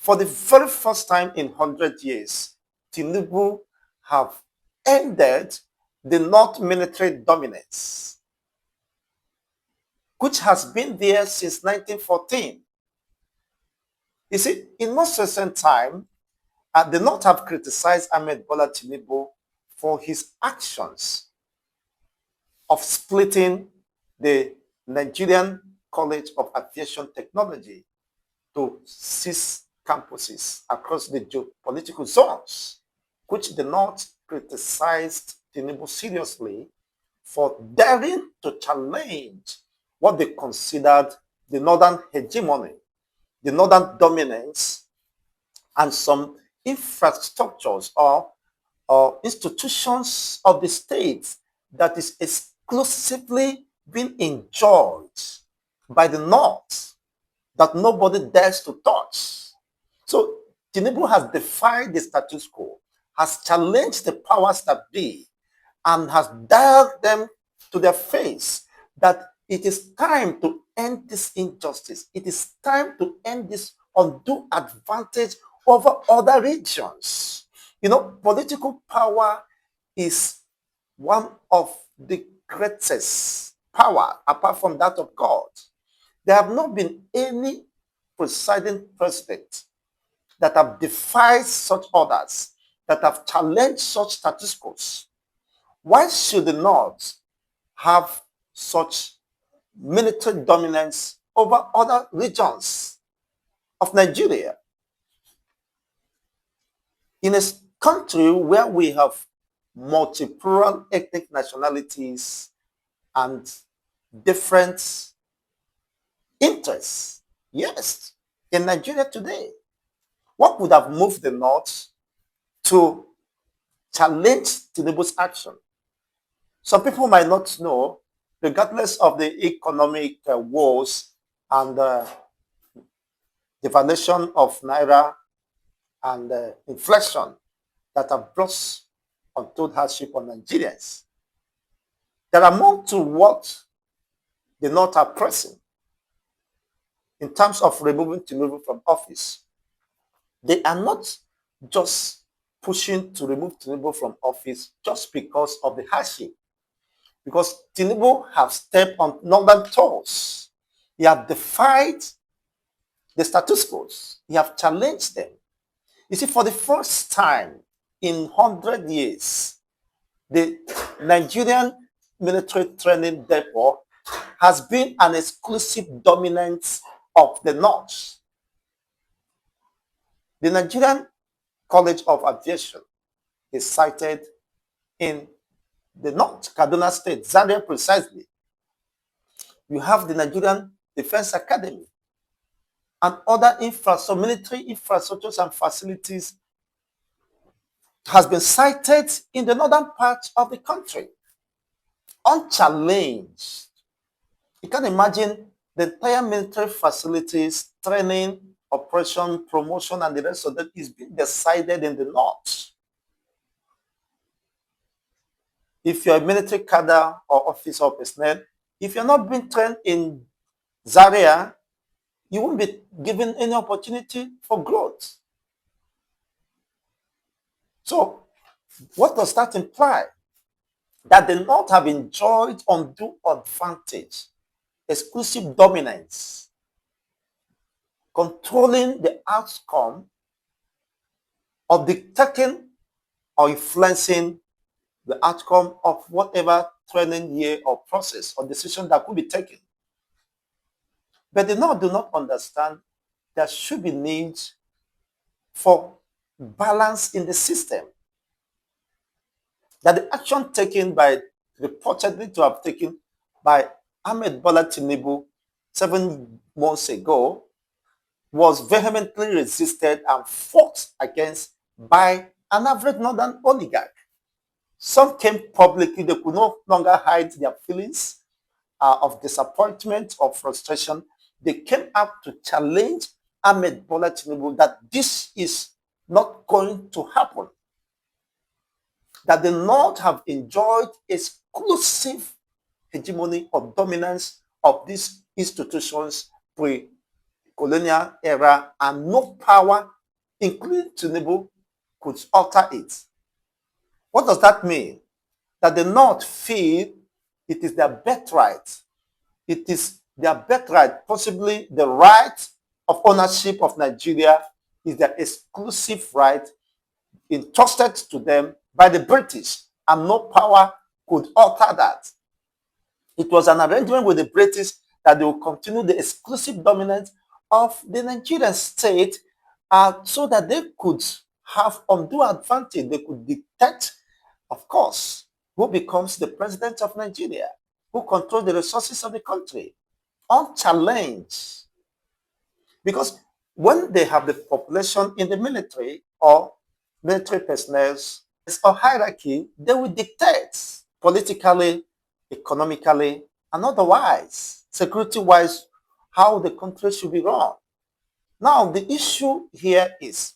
For the very first time in 100 years, Tinubu have ended the North military dominance, which has been there since 1914. You see, in most recent time, the North have criticized Ahmed Bola Tinubu for his actions of splitting the Nigerian College of Aviation Technology to 6 campuses across the geopolitical zones, which the North criticized Tinubu seriously for daring to challenge what they considered the Northern hegemony, the Northern dominance, and some infrastructures or institutions of the state that is exclusively being enjoyed by the North that nobody dares to touch. So Tinubu has defied the status quo, has challenged the powers that be, and has dialed them to their face that it is time to end this injustice. It is time to end this undue advantage over other regions. You know, political power is one of the greatest power apart from that of God. There have not been any presiding president that have defied such orders, that have challenged such status quos. Why should the North have such military dominance over other regions of Nigeria? In a country where we have multi-plural ethnic nationalities and different interests, yes, in Nigeria today, what would have moved the North to challenge Tinubu's action? Some people might not know, regardless of the economic woes and devaluation of Naira and inflation that have brought untold hardship on Nigerians. There are more to what the North are pressing in terms of removing Tinubu from office. They are not just pushing to remove Tinubu from office just because of the hardship. Because Tinubu have stepped on northern toes. He have defied the status quo. He have challenged them. You see, for the first time in 100 years, the Nigerian military training depot has been an exclusive dominance of the North. The Nigerian College of Aviation is sited in the North, Kaduna State, Zaria precisely. You have the Nigerian Defense Academy and other military infrastructures and facilities has been sited in the northern part of the country, unchallenged. You can imagine the entire military facilities, training, operation, promotion, and the rest of that is being decided in the North. If you're a military cadre or officer or personnel, if you're not being trained in Zaria, you won't be given any opportunity for growth. So, what does that imply? That the North have enjoyed undue advantage, exclusive dominance, controlling the outcome of dictating or influencing the outcome of whatever training year or process or decision that could be taken. But the North do not understand there should be needs for balance in the system. That the action taken by, reportedly to have taken by Ahmed Bola Tinubu 7 months ago was vehemently resisted and fought against by an average northern oligarch. Some came publicly, they could no longer hide their feelings of disappointment or frustration. They came out to challenge Ahmed Bola Tinubu that this is not going to happen. That the North have enjoyed exclusive hegemony or dominance of these institutions colonial era, and no power, including Tinubu, could alter it. What does that mean? That the North feel it is their birthright. It is their birthright, possibly the right of ownership of Nigeria is their exclusive right entrusted to them by the British, and no power could alter that. It was an arrangement with the British that they will continue the exclusive dominance of the Nigerian state, so that they could have undue advantage. They could dictate, of course, who becomes the president of Nigeria, who controls the resources of the country, unchallenged. Because when they have the population in the military or military personnel or hierarchy, they will dictate politically, economically, and otherwise, security-wise, how the country should be run. Now, the issue here is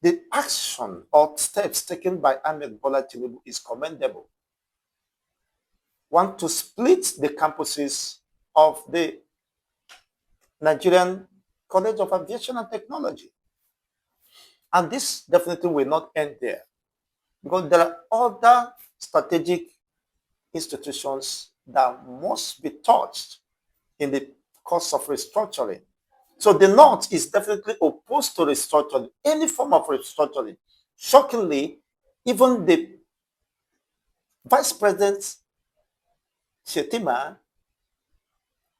the action or steps taken by Ahmed Bola Tinubu is commendable. One, to split the campuses of the Nigerian College of Aviation and Technology. And this definitely will not end there, because there are other strategic institutions that must be touched in the course of restructuring. So the North is definitely opposed to restructuring, any form of restructuring. Shockingly, even the Vice President Shetima,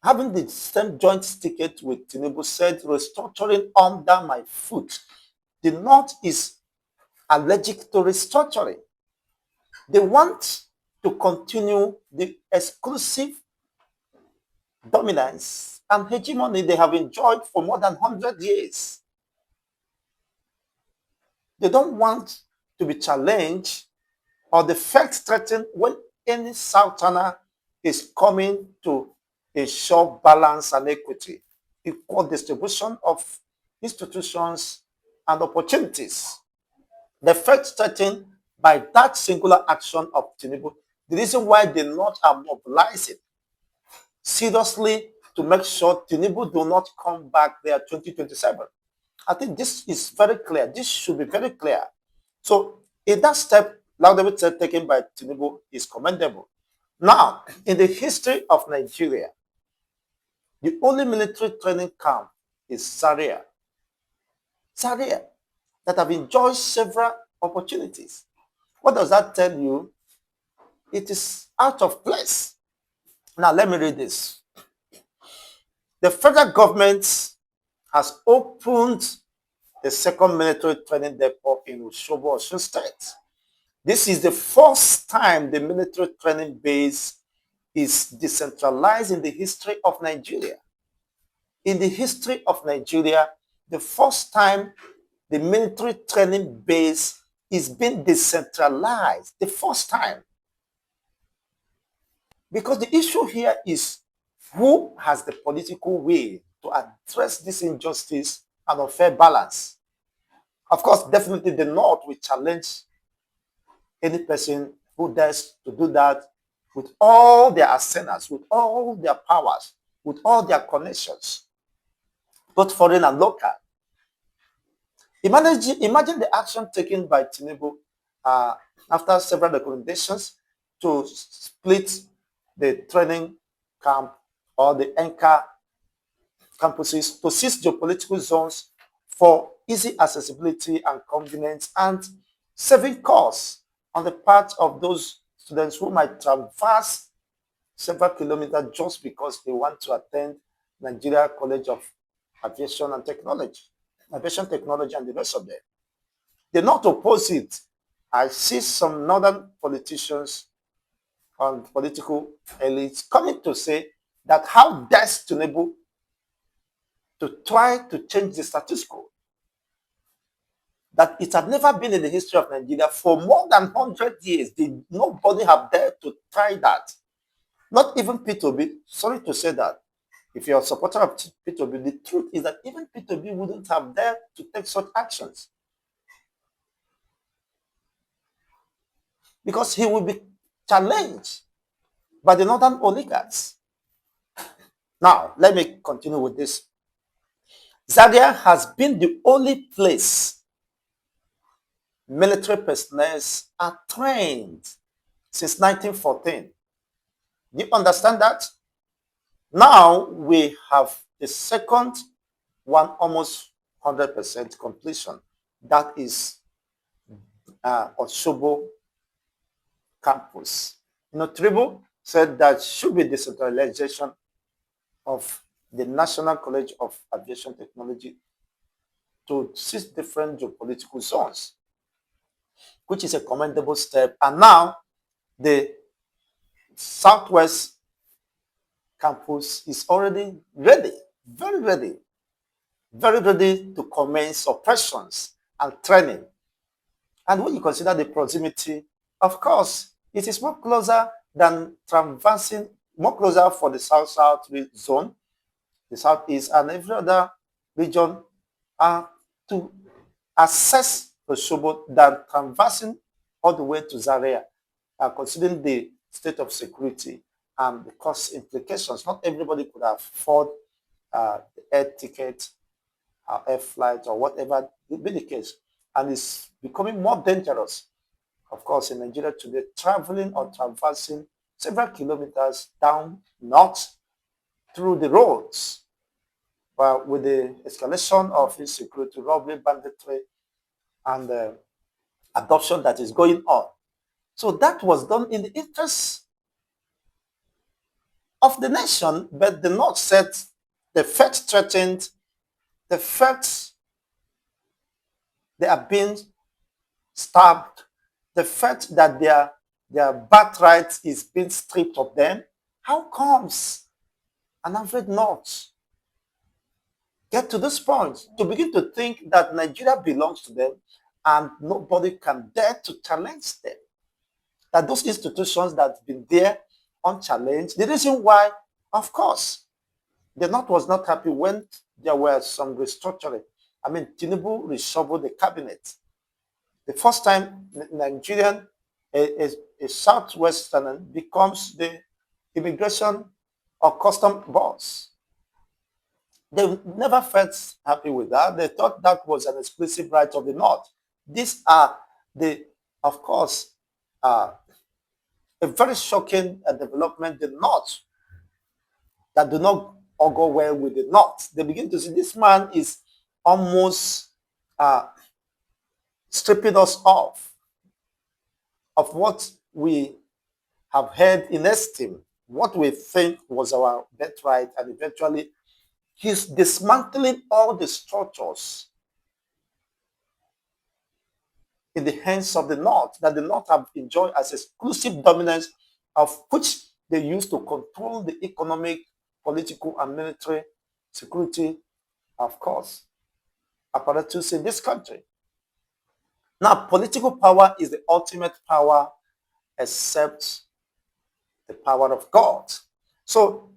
having the same joint ticket with Tinubu, said restructuring under my foot. The North is allergic to restructuring. They want to continue the exclusive dominance and hegemony they have enjoyed for more than 100 years. They don't want to be challenged or the fact threatened when any Southerner is coming to ensure balance and equity, equal distribution of institutions and opportunities. The fact threatened by that singular action of Tinubu, the reason why they not are mobilizing seriously to make sure Tinubu do not come back there 2027. I think this is very clear. This should be very clear. So in that step, Laudable step taken by Tinubu is commendable. Now, in the history of Nigeria, the only military training camp is Zaria. Zaria, that have enjoyed several opportunities. What does that tell you? It is out of place. Now, let me read this. The federal government has opened the second military training depot in Osogbo, Osun State. This is the first time the military training base is decentralized in the history of Nigeria. In the history of Nigeria, the first time the military training base is being decentralized. The first time. Because the issue here is who has the political will to address this injustice and unfair balance. Of course, definitely the North will challenge any person who dares to do that with all their arsenals, with all their powers, with all their connections, both foreign and local. Imagine the action taken by Tinubu after several recommendations to split the training camp or the anchor campuses to 6 geopolitical zones for easy accessibility and convenience, and saving costs on the part of those students who might traverse several kilometers just because they want to attend Nigeria College of Aviation and Technology, Aviation Technology, and the rest of them. They're not opposed it. I see some northern politicians and political elites coming to say that how dares Tinubu to try to change the status quo, that it had never been in the history of Nigeria for more than 100 years. Nobody have dared to try that. Not even P2B. Sorry to say that. If you're a supporter of P2B, the truth is that even P2B wouldn't have dared to take such actions. Because he will be challenged by the northern oligarchs. Now, let me continue with this. Zaria has been the only place military personnel are trained since 1914. Do you understand that? Now we have the second one, almost 100% completion. That is Oshobo campus. Tribu said that should be decentralization of the National College of Aviation Technology to 6 different geopolitical zones, which is a commendable step. And now the Southwest campus is already ready, very ready to commence operations and training. And when you consider the proximity, of course, it is more closer than traversing, more closer for the South-South zone, the Southeast, and every other region to access the Shobot than traversing all the way to Zaria, considering the state of security and the cost implications. Not everybody could afford the air ticket, air flight, or whatever be the case. And it's becoming more dangerous, of course, in Nigeria today, traveling or traversing several kilometers down north through the roads. But with the escalation of insecurity, robbery, banditry, and adoption that is going on. So that was done in the interest of the nation, but the North said the felt threatened, the felt they are being stabbed, the fact that their birthright is being stripped of them. How comes an average North get to this point to begin to think that Nigeria belongs to them and nobody can dare to challenge them? That those institutions that have been there unchallenged, the reason why, of course, the North was not happy when there were some restructuring. I mean, Tinubu reshuffled the cabinet. The first time Nigerian, a Southwesterner becomes the immigration or custom boss. They never felt happy with that. They thought that was an exclusive right of the North. These are the, of course, a very shocking development. The North that do not all go well with the North. They begin to see this man is almost stripping us off of what we have held in esteem, what we think was our birthright, and eventually he's dismantling all the structures in the hands of the North that the North have enjoyed as exclusive dominance, of which they used to control the economic, political, and military security, of course, apparatus in this country. Now, political power is the ultimate power except the power of God. So,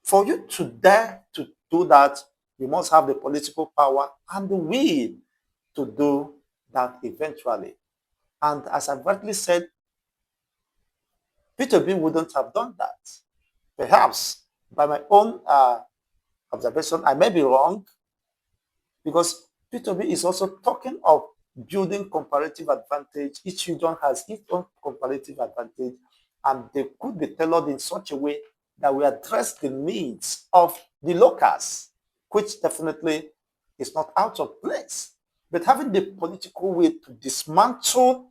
for you to dare to do that, you must have the political power and the will to do that eventually. And as I've rightly said, Peter B wouldn't have done that. Perhaps by my own observation, I may be wrong, because Peter B is also talking of building comparative advantage. Each region has its own comparative advantage, and they could be tailored in such a way that we address the needs of the locals, which definitely is not out of place. But having the political will to dismantle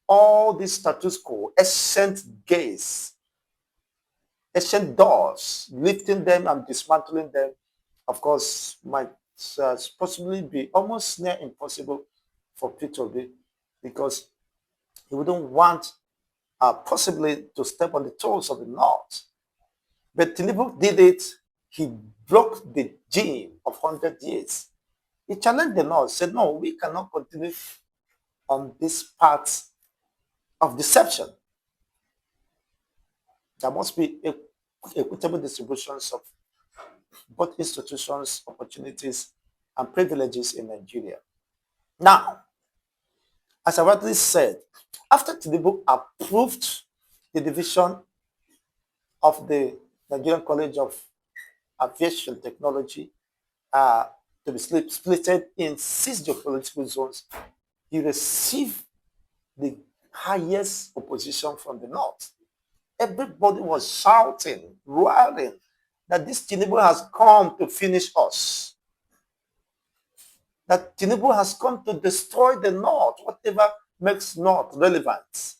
all the status quo, ancient gates, ancient doors, lifting them and dismantling them, of course, might possibly be almost near impossible for Peter B, because he wouldn't want possibly to step on the toes of the North. But Tinubu did it. He broke the gene of 100 years. He challenged the North, said, no, we cannot continue on this path of deception. There must be equitable distributions of both institutions, opportunities, and privileges in Nigeria. Now, as I rightly said, after Tinubu approved the division of the Nigerian College of Aviation Technology to to be splitted in 6 geopolitical zones, he received the highest opposition from the north. Everybody was shouting, roaring, that this Tinubu has come to finish us. That Tinubu has come to destroy the north, whatever makes north relevant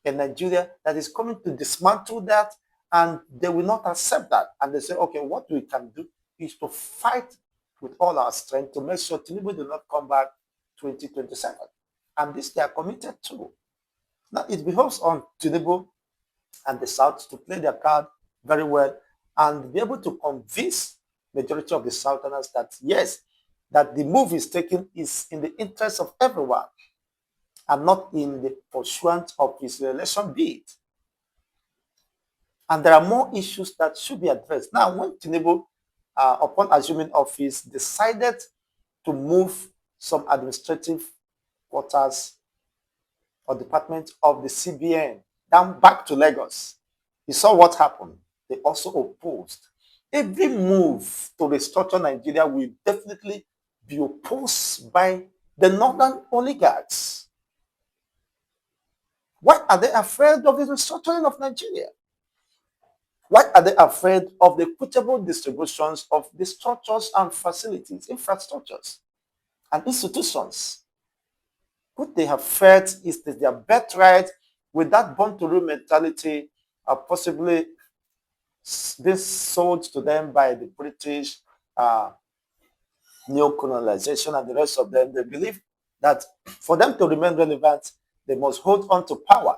in Nigeria, that is coming to dismantle that, and they will not accept that. And they say, okay, what we can do is to fight with all our strength to make sure Tinubu do not come back 2027. And this they are committed to. Now, it behoves on Tinubu and the South to play their card very well and be able to convince majority of the Southerners that, yes, that the move is taken is in the interest of everyone and not in the pursuit of his election bid. And there are more issues that should be addressed. Now, when Tinubu, upon assuming office, decided to move some administrative quarters or department of the CBN down back to Lagos, you saw what happened. They also opposed. Every move to restructure Nigeria will definitely be opposed by the northern oligarchs. Why are they afraid of the restructuring of Nigeria? Why are they afraid of the equitable distributions of the structures and facilities, infrastructures, and institutions? What they have felt is that their birthright with that born-to-rule mentality are possibly being sold to them by the British neo-colonization and the rest of them. They believe that for them to remain relevant, they must hold on to power.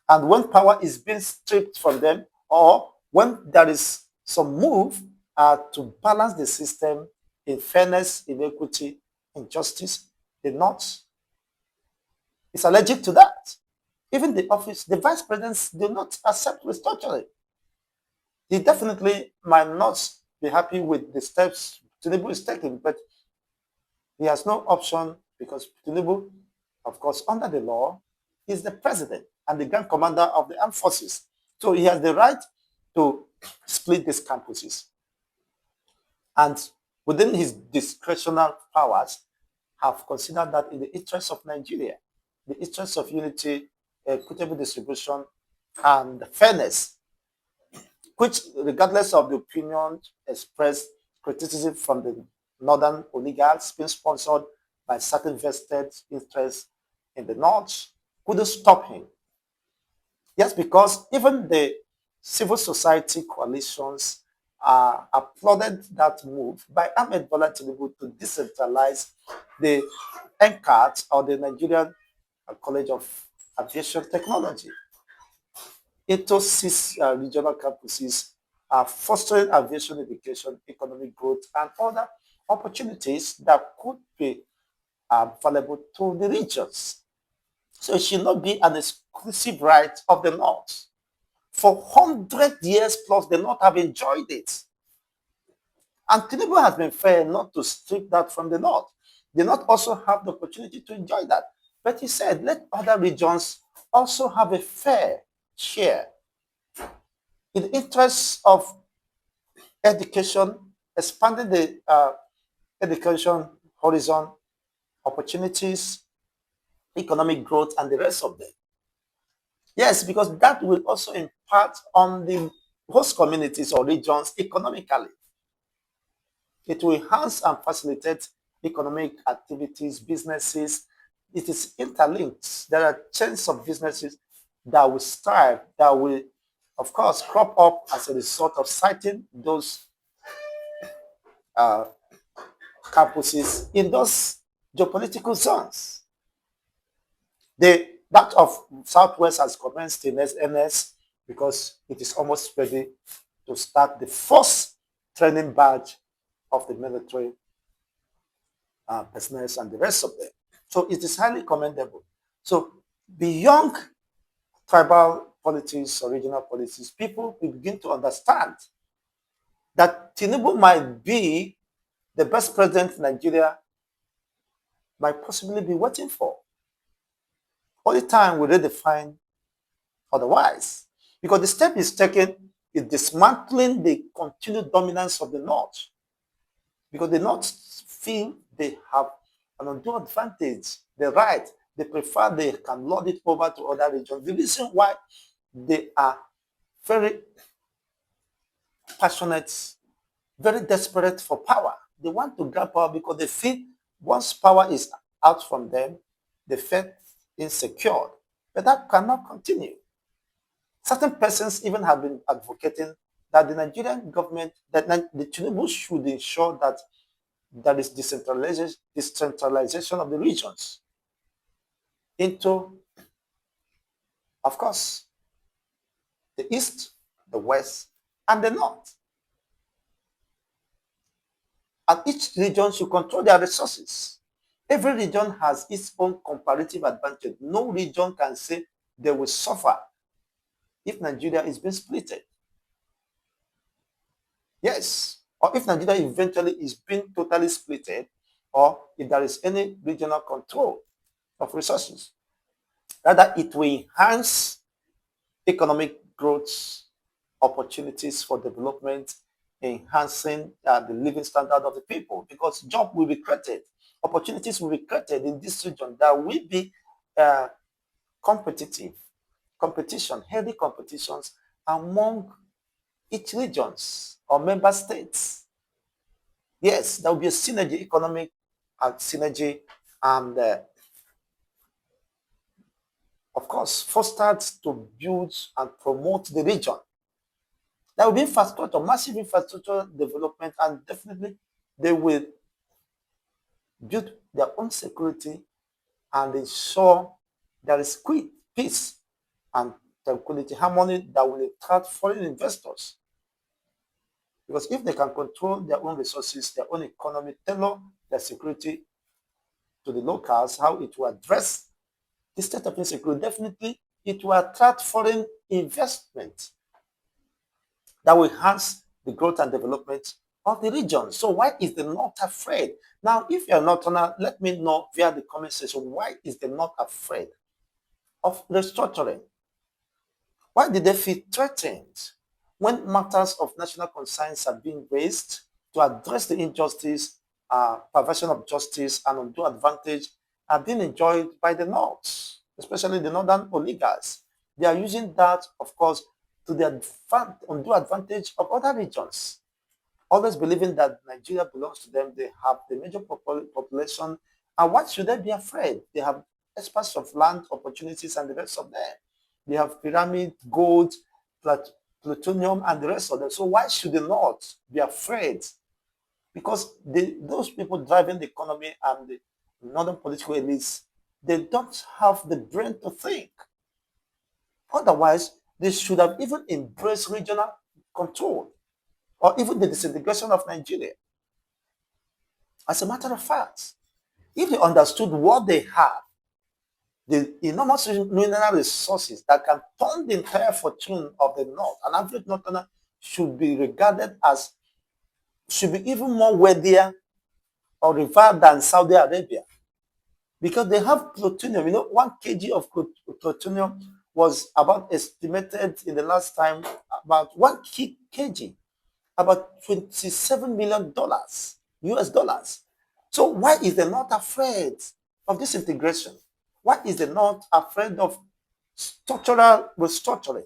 And when power is being stripped from them, or when there is some move to balance the system in fairness, in equity, in justice, the North is allergic to that. Even the office, the vice presidents do not accept restructuring. He definitely might not be happy with the steps Tinubu is taking, but he has no option because Tinubu, of course, under the law, is the president and the grand commander of the armed forces. So he has the right to split these campuses. And within his discretionary powers, have considered that in the interest of Nigeria, the interest of unity, equitable distribution, and fairness, which, regardless of the opinion expressed, criticism from the northern oligarchs being sponsored by certain vested interests in the north, couldn't stop him. Yes, because even the civil society coalitions applauded that move by Ahmed Bola Tinubu to decentralize the NCAT, or the Nigerian College of Aviation Technology, into 6 regional campuses, fostering aviation education, economic growth, and other opportunities that could be available to the regions. So it should not be an exclusive right of the North. For 100 years plus, the North have enjoyed it. And Tinubu has been fair not to strip that from the North. The North also have the opportunity to enjoy that. But he said, let other regions also have a fair share. In the interest of education, expanding the education horizon, opportunities, economic growth, and the rest of them. Yes, because that will also impact on the host communities or regions economically. It will enhance and facilitate economic activities, businesses. It is interlinked. There are chains of businesses that will strive, that will, of course, crop up as a result of citing those campuses in those geopolitical zones. That of Southwest has commenced in earnest because it is almost ready to start the first training batch of the military personnel and the rest of them. So it is highly commendable. So beyond tribal politics or regional politics, people will begin to understand that Tinubu might be the best president Nigeria might possibly be waiting for. Only time will redefine otherwise. Because the step is taken is dismantling the continued dominance of the North. because they not feel they have an undue advantage, the right. They prefer they can lord it over to other regions. The reason why they are very passionate, very desperate for power. They want to grab power because they feel once power is out from them, they feel insecure. But that cannot continue. Certain persons even have been advocating that the Nigerian government, that the Tinubu should ensure that there is decentralization of the regions into, of course, the east, the west, and the north. And each region should control their resources. Every region has its own comparative advantage. No region can say they will suffer if Nigeria is being splitted. Yes. Or if Nigeria eventually is being totally splitted, or if there is any regional control of resources. Rather, it will enhance economic growth, opportunities for development, enhancing the living standard of the people, because job will be created, opportunities will be created in this region that will be uh, competitive, competition, healthy competitions among each regions or member states. Yes, there will be a synergy, economic synergy, and of course, fostered to build and promote the region. There will be infrastructure, massive infrastructure development, and definitely they will build their own security and ensure there is quick peace and tranquility, harmony that will attract foreign investors. Because if they can control their own resources, their own economy, tailor their security to the locals, how it will address the state of insecurity, definitely it will attract foreign investment that will enhance the growth and development of the region. So why is the North afraid? Now, if you're not, let me know via the comment section, why is the North afraid of restructuring? Why did they feel threatened when matters of national concerns are being raised to address the injustice, perversion of justice, and undue advantage are being enjoyed by the North, especially the northern oligarchs? They are using that, of course, to the undue advantage of other regions, always believing that Nigeria belongs to them. They have the major population. And what should they be afraid? They have expanse of land, opportunities, and the rest of them. They have pyramid, gold, plutonium, and the rest of them. So why should they not be afraid? Because those people driving the economy and the northern political elites, they don't have the brain to think. Otherwise, they should have even embraced regional control or even the disintegration of Nigeria. As a matter of fact, if they understood what they have, the enormous mineral resources that can turn the entire fortune of the North, an average Northerner should be regarded as, should be even more wealthier or revered than Saudi Arabia, because they have plutonium. 1 kg of plutonium was about estimated in the last time about 1 kg, about $27 million US dollars. So why is they not afraid of this integration? Why is they not afraid of structural restructuring?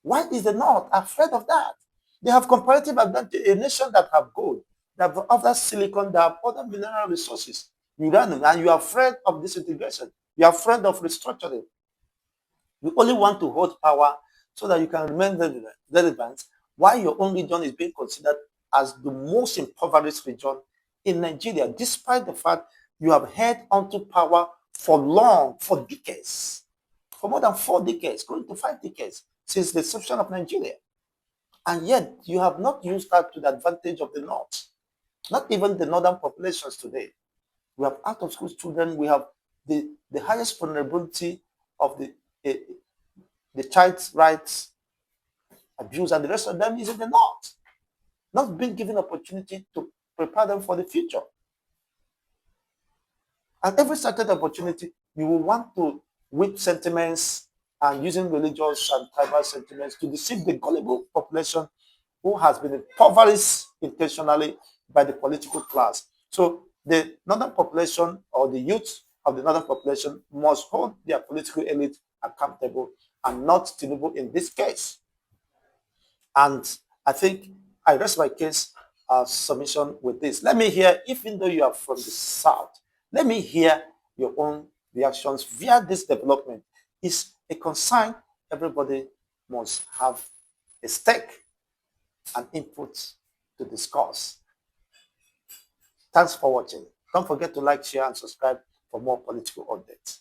Why is they not afraid of that? They have comparative advantage. A nation that have gold, that have other silicon, that have other mineral resources, uranium, and you are afraid of this integration. You are afraid of restructuring. You only want to hold power so that you can remain relevant, while your own region is being considered as the most impoverished region in Nigeria, despite the fact you have held onto power for long, for decades, for more than 4 decades, going to 5 decades since the inception of Nigeria. And yet you have not used that to the advantage of the North, not even the northern populations today. We have out of school children, we have the highest vulnerability of the child's rights abuse, and the rest of them is in the North, not being given opportunity to prepare them for the future. At every certain opportunity, you will want to whip sentiments and using religious and tribal sentiments to deceive the gullible population who has been impoverished intentionally by the political class. So the northern population or the youth of the northern population must hold their political elite accountable and not Tinubu in this case. And I think I rest my case submission with this. Let me hear, even though you are from the South, let me hear your own reactions via this development. It's a concern everybody must have a stake and input to discuss. Thanks for watching. Don't forget to like, share, and subscribe for more political updates.